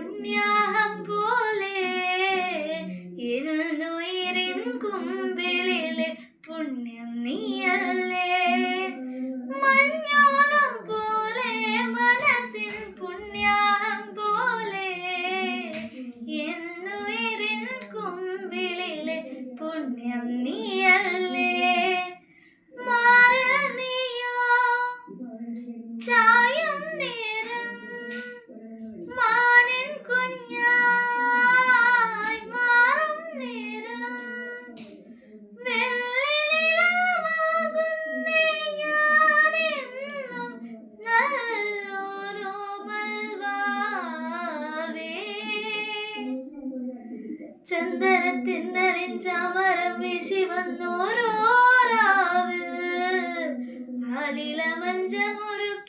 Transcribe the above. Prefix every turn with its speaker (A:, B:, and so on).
A: പുണ്യാഹം പോലെ ഇരുന്നുയിരിൻ കുമ്പിളിലെ പുണ്യം നീയല്ലേ. മഞ്ഞോളം പോലെ മനസ്സിൻ പുണ്യാഹം പോലെ എന്നുയിരിൻ കുമ്പിളിലെ പുണ്യം നീയല്ലേ. മാറിൽ നീയോ ചായം നേരം മാനിൻ കുഞ്ഞായി മാറും നേരം വെള്ളിനിലാവാകുന്നേ ഞാനെന്നും നല്ലൊരു മൽവാവേ. ചന്ദനത്തിന്നലിൻ ചാമരം വീശി വന്നോരോ